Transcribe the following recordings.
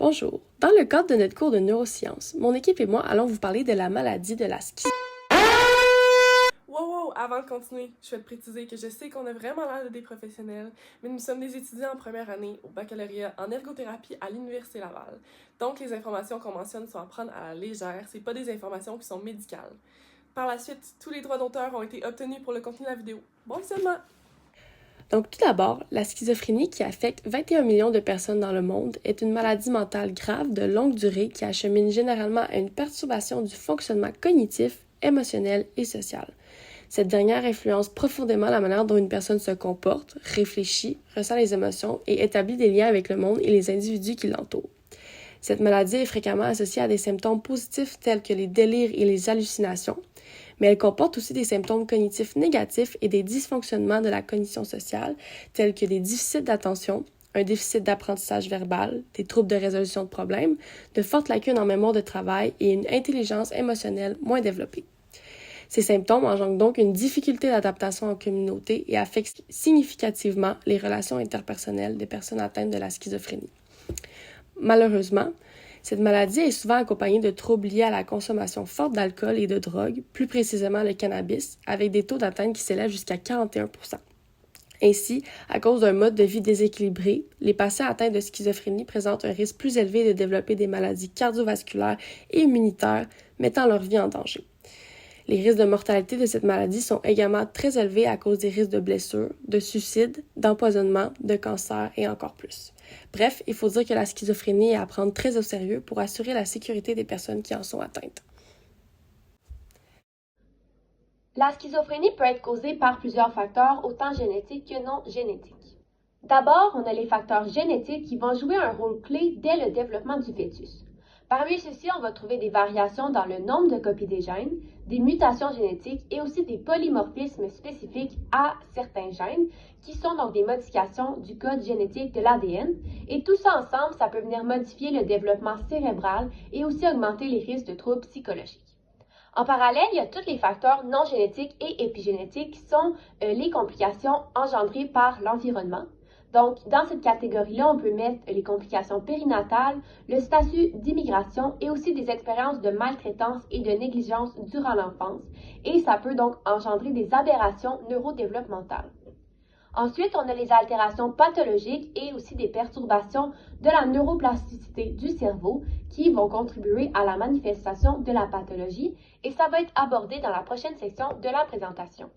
Bonjour. Dans le cadre de notre cours de neurosciences, mon équipe et moi allons vous parler de la maladie de la schizophrénie. Wow, avant de continuer, je vais te préciser que je sais qu'on a vraiment l'air de des professionnels, mais nous sommes des étudiants en première année au baccalauréat en ergothérapie à l'Université Laval. Donc les informations qu'on mentionne sont à prendre à la légère, c'est pas des informations qui sont médicales. Par la suite, tous les droits d'auteur ont été obtenus pour le contenu de la vidéo. Bon visionnement! Donc tout d'abord, la schizophrénie qui affecte 21 millions de personnes dans le monde est une maladie mentale grave de longue durée qui achemine généralement à une perturbation du fonctionnement cognitif, émotionnel et social. Cette dernière influence profondément la manière dont une personne se comporte, réfléchit, ressent les émotions et établit des liens avec le monde et les individus qui l'entourent. Cette maladie est fréquemment associée à des symptômes positifs tels que les délires et les hallucinations, mais elle comporte aussi des symptômes cognitifs négatifs et des dysfonctionnements de la cognition sociale, tels que des déficits d'attention, un déficit d'apprentissage verbal, des troubles de résolution de problèmes, de fortes lacunes en mémoire de travail et une intelligence émotionnelle moins développée. Ces symptômes engendrent donc une difficulté d'adaptation en communauté et affectent significativement les relations interpersonnelles des personnes atteintes de la schizophrénie. Malheureusement, cette maladie est souvent accompagnée de troubles liés à la consommation forte d'alcool et de drogue, plus précisément le cannabis, avec des taux d'atteinte qui s'élèvent jusqu'à 41%. Ainsi, à cause d'un mode de vie déséquilibré, les patients atteints de schizophrénie présentent un risque plus élevé de développer des maladies cardiovasculaires et immunitaires, mettant leur vie en danger. Les risques de mortalité de cette maladie sont également très élevés à cause des risques de blessures, de suicide, d'empoisonnement, de cancer et encore plus. Bref, il faut dire que la schizophrénie est à prendre très au sérieux pour assurer la sécurité des personnes qui en sont atteintes. La schizophrénie peut être causée par plusieurs facteurs, autant génétiques que non génétiques. D'abord, on a les facteurs génétiques qui vont jouer un rôle clé dès le développement du fœtus. Parmi ceux-ci, on va trouver des variations dans le nombre de copies des gènes, des mutations génétiques et aussi des polymorphismes spécifiques à certains gènes, qui sont donc des modifications du code génétique de l'ADN. Et tout ça ensemble, ça peut venir modifier le développement cérébral et aussi augmenter les risques de troubles psychologiques. En parallèle, il y a tous les facteurs non génétiques et épigénétiques qui sont les complications engendrées par l'environnement. Donc, dans cette catégorie-là, on peut mettre les complications périnatales, le statut d'immigration et aussi des expériences de maltraitance et de négligence durant l'enfance. Et ça peut donc engendrer des aberrations neurodéveloppementales. Ensuite, on a les altérations pathologiques et aussi des perturbations de la neuroplasticité du cerveau qui vont contribuer à la manifestation de la pathologie et ça va être abordé dans la prochaine section de la présentation.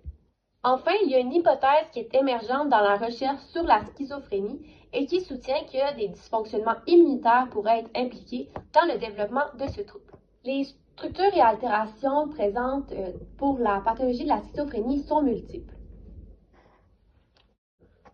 Enfin, il y a une hypothèse qui est émergente dans la recherche sur la schizophrénie et qui soutient que des dysfonctionnements immunitaires pourraient être impliqués dans le développement de ce trouble. Les structures et altérations présentes pour la pathologie de la schizophrénie sont multiples.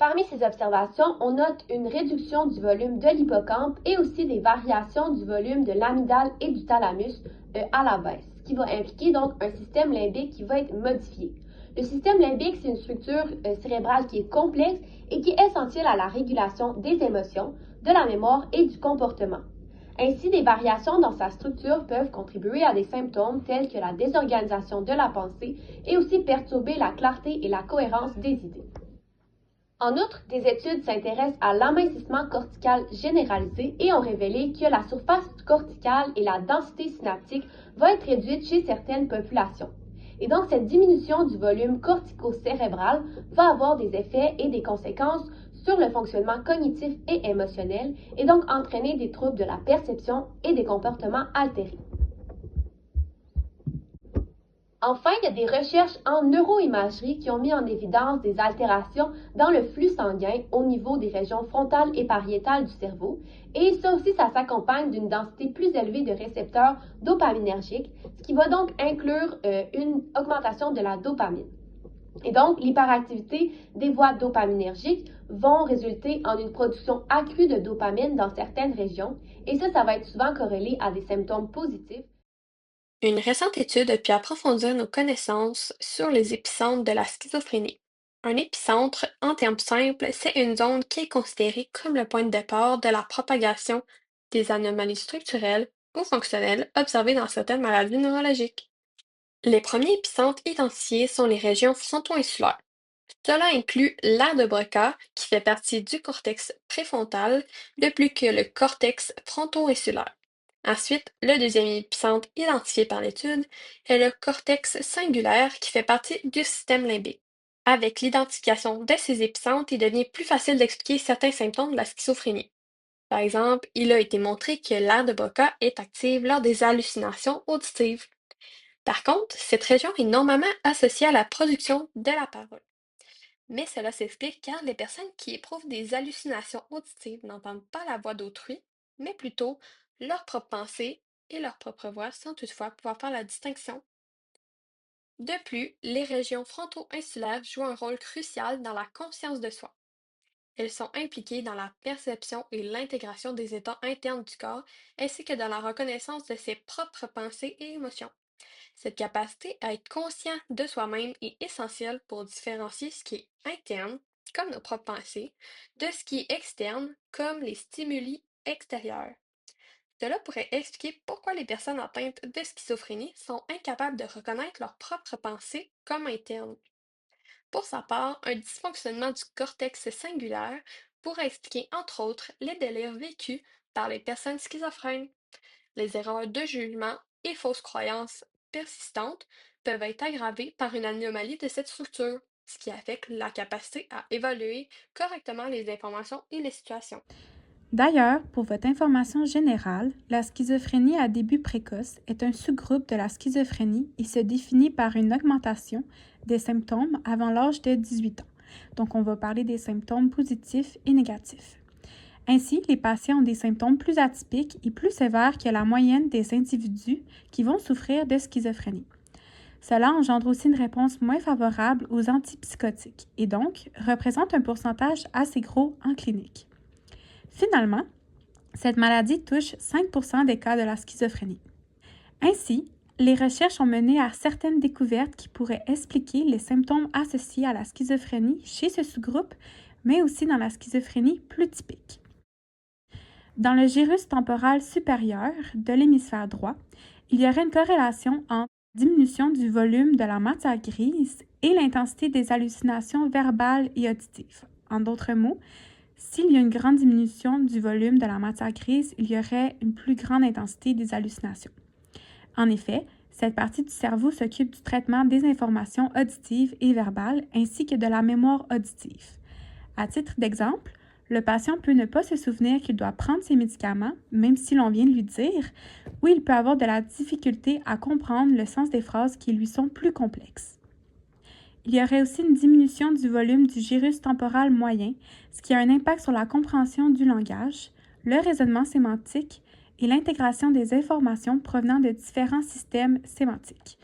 Parmi ces observations, on note une réduction du volume de l'hippocampe et aussi des variations du volume de l'amygdale et du thalamus à la baisse, ce qui va impliquer donc un système limbique qui va être modifié. Le système limbique, c'est une structure cérébrale qui est complexe et qui est essentielle à la régulation des émotions, de la mémoire et du comportement. Ainsi, des variations dans sa structure peuvent contribuer à des symptômes tels que la désorganisation de la pensée et aussi perturber la clarté et la cohérence des idées. En outre, des études s'intéressent à l'amincissement cortical généralisé et ont révélé que la surface corticale et la densité synaptique vont être réduites chez certaines populations. Et donc, cette diminution du volume cortico-cérébral va avoir des effets et des conséquences sur le fonctionnement cognitif et émotionnel et donc entraîner des troubles de la perception et des comportements altérés. Enfin, il y a des recherches en neuroimagerie qui ont mis en évidence des altérations dans le flux sanguin au niveau des régions frontales et pariétales du cerveau. Et ça aussi, ça s'accompagne d'une densité plus élevée de récepteurs dopaminergiques, ce qui va donc inclure une augmentation de la dopamine. Et donc, l'hyperactivité des voies dopaminergiques vont résulter en une production accrue de dopamine dans certaines régions. Et ça va être souvent corrélé à des symptômes positifs. Une récente étude a pu approfondir nos connaissances sur les épicentres de la schizophrénie. Un épicentre, en termes simples, c'est une zone qui est considérée comme le point de départ de la propagation des anomalies structurelles ou fonctionnelles observées dans certaines maladies neurologiques. Les premiers épicentres identifiés sont les régions fronto-insulaires. Cela inclut l'aire de Broca, qui fait partie du cortex préfrontal, de plus que le cortex fronto-insulaire. Ensuite, le deuxième épicentre identifié par l'étude est le cortex cingulaire, qui fait partie du système limbique. Avec l'identification de ces épicentres, il devient plus facile d'expliquer certains symptômes de la schizophrénie. Par exemple, il a été montré que l'aire de Broca est active lors des hallucinations auditives. Par contre, cette région est normalement associée à la production de la parole. Mais cela s'explique car les personnes qui éprouvent des hallucinations auditives n'entendent pas la voix d'autrui, mais plutôt leurs propres pensées et leur propre voix sans toutefois pouvoir faire la distinction. De plus, les régions fronto-insulaires jouent un rôle crucial dans la conscience de soi. Elles sont impliquées dans la perception et l'intégration des états internes du corps, ainsi que dans la reconnaissance de ses propres pensées et émotions. Cette capacité à être conscient de soi-même est essentielle pour différencier ce qui est interne, comme nos propres pensées, de ce qui est externe, comme les stimuli extérieurs. Cela pourrait expliquer pourquoi les personnes atteintes de schizophrénie sont incapables de reconnaître leurs propres pensées comme internes. Pour sa part, un dysfonctionnement du cortex singulaire pourrait expliquer entre autres les délires vécus par les personnes schizophrènes. Les erreurs de jugement et fausses croyances persistantes peuvent être aggravées par une anomalie de cette structure, ce qui affecte la capacité à évaluer correctement les informations et les situations. D'ailleurs, pour votre information générale, la schizophrénie à début précoce est un sous-groupe de la schizophrénie et se définit par une augmentation des symptômes avant l'âge de 18 ans. Donc, on va parler des symptômes positifs et négatifs. Ainsi, les patients ont des symptômes plus atypiques et plus sévères que la moyenne des individus qui vont souffrir de schizophrénie. Cela engendre aussi une réponse moins favorable aux antipsychotiques et donc représente un pourcentage assez gros en clinique. Finalement, cette maladie touche 5% des cas de la schizophrénie. Ainsi, les recherches ont mené à certaines découvertes qui pourraient expliquer les symptômes associés à la schizophrénie chez ce sous-groupe, mais aussi dans la schizophrénie plus typique. Dans le gyrus temporal supérieur de l'hémisphère droit, il y aurait une corrélation entre la diminution du volume de la matière grise et l'intensité des hallucinations verbales et auditives. En d'autres mots, s'il y a une grande diminution du volume de la matière grise, il y aurait une plus grande intensité des hallucinations. En effet, cette partie du cerveau s'occupe du traitement des informations auditives et verbales ainsi que de la mémoire auditive. À titre d'exemple, le patient peut ne pas se souvenir qu'il doit prendre ses médicaments, même si l'on vient de lui dire, ou il peut avoir de la difficulté à comprendre le sens des phrases qui lui sont plus complexes. Il y aurait aussi une diminution du volume du gyrus temporal moyen, ce qui a un impact sur la compréhension du langage, le raisonnement sémantique et l'intégration des informations provenant de différents systèmes sémantiques.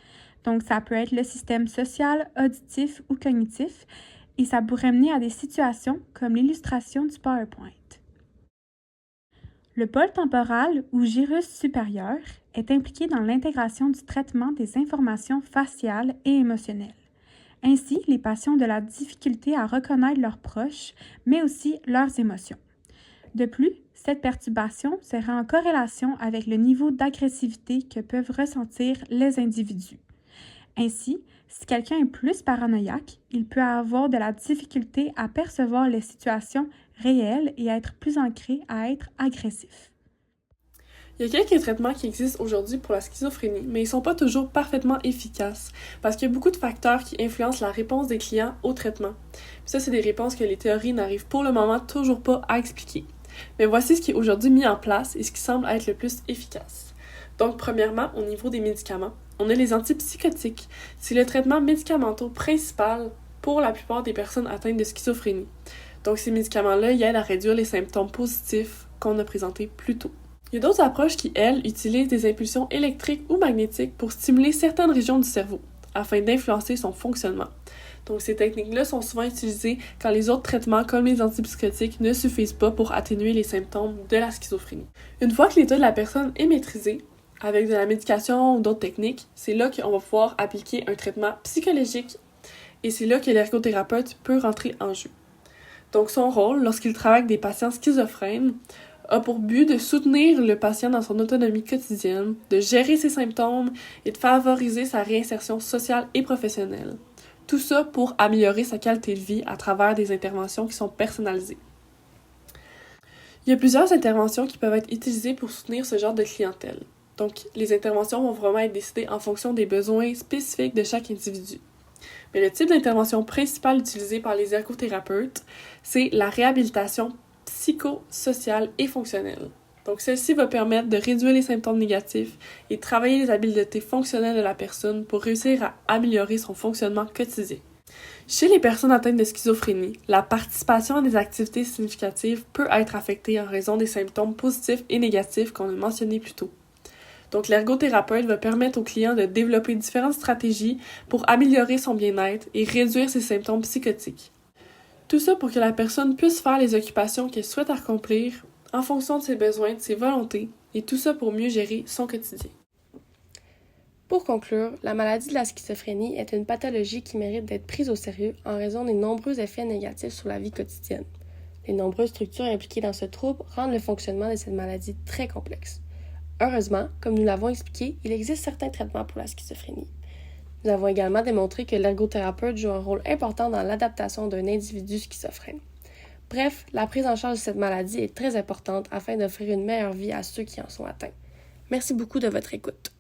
Donc, ça peut être le système social, auditif ou cognitif, et ça pourrait mener à des situations comme l'illustration du PowerPoint. Le pôle temporal ou gyrus supérieur est impliqué dans l'intégration du traitement des informations faciales et émotionnelles. Ainsi, les patients ont de la difficulté à reconnaître leurs proches, mais aussi leurs émotions. De plus, cette perturbation serait en corrélation avec le niveau d'agressivité que peuvent ressentir les individus. Ainsi, si quelqu'un est plus paranoïaque, il peut avoir de la difficulté à percevoir les situations réelles et à être plus ancré à être agressif. Il y a quelques traitements qui existent aujourd'hui pour la schizophrénie, mais ils ne sont pas toujours parfaitement efficaces, parce qu'il y a beaucoup de facteurs qui influencent la réponse des clients au traitement. Puis ça, c'est des réponses que les théories n'arrivent pour le moment toujours pas à expliquer. Mais voici ce qui est aujourd'hui mis en place et ce qui semble être le plus efficace. Donc, premièrement, au niveau des médicaments, on a les antipsychotiques. C'est le traitement médicamenteux principal pour la plupart des personnes atteintes de schizophrénie. Donc, ces médicaments-là, ils aident à réduire les symptômes positifs qu'on a présentés plus tôt. Il y a d'autres approches qui, elles, utilisent des impulsions électriques ou magnétiques pour stimuler certaines régions du cerveau, afin d'influencer son fonctionnement. Donc ces techniques-là sont souvent utilisées quand les autres traitements, comme les antipsychotiques, ne suffisent pas pour atténuer les symptômes de la schizophrénie. Une fois que l'état de la personne est maîtrisé, avec de la médication ou d'autres techniques, c'est là qu'on va pouvoir appliquer un traitement psychologique et c'est là que l'ergothérapeute peut rentrer en jeu. Donc son rôle, lorsqu'il travaille avec des patients schizophrènes, a pour but de soutenir le patient dans son autonomie quotidienne, de gérer ses symptômes et de favoriser sa réinsertion sociale et professionnelle. Tout ça pour améliorer sa qualité de vie à travers des interventions qui sont personnalisées. Il y a plusieurs interventions qui peuvent être utilisées pour soutenir ce genre de clientèle. Donc, les interventions vont vraiment être décidées en fonction des besoins spécifiques de chaque individu. Mais le type d'intervention principale utilisée par les ergothérapeutes, c'est la réhabilitation psychosociale et fonctionnelle. Donc, celle-ci va permettre de réduire les symptômes négatifs et travailler les habiletés fonctionnelles de la personne pour réussir à améliorer son fonctionnement quotidien. Chez les personnes atteintes de schizophrénie, la participation à des activités significatives peut être affectée en raison des symptômes positifs et négatifs qu'on a mentionnés plus tôt. Donc, l'ergothérapeute va permettre au client de développer différentes stratégies pour améliorer son bien-être et réduire ses symptômes psychotiques. Tout ça pour que la personne puisse faire les occupations qu'elle souhaite accomplir en fonction de ses besoins, de ses volontés, et tout ça pour mieux gérer son quotidien. Pour conclure, la maladie de la schizophrénie est une pathologie qui mérite d'être prise au sérieux en raison des nombreux effets négatifs sur la vie quotidienne. Les nombreuses structures impliquées dans ce trouble rendent le fonctionnement de cette maladie très complexe. Heureusement, comme nous l'avons expliqué, il existe certains traitements pour la schizophrénie. Nous avons également démontré que l'ergothérapeute joue un rôle important dans l'adaptation d'un individu schizophrène. Bref, la prise en charge de cette maladie est très importante afin d'offrir une meilleure vie à ceux qui en sont atteints. Merci beaucoup de votre écoute.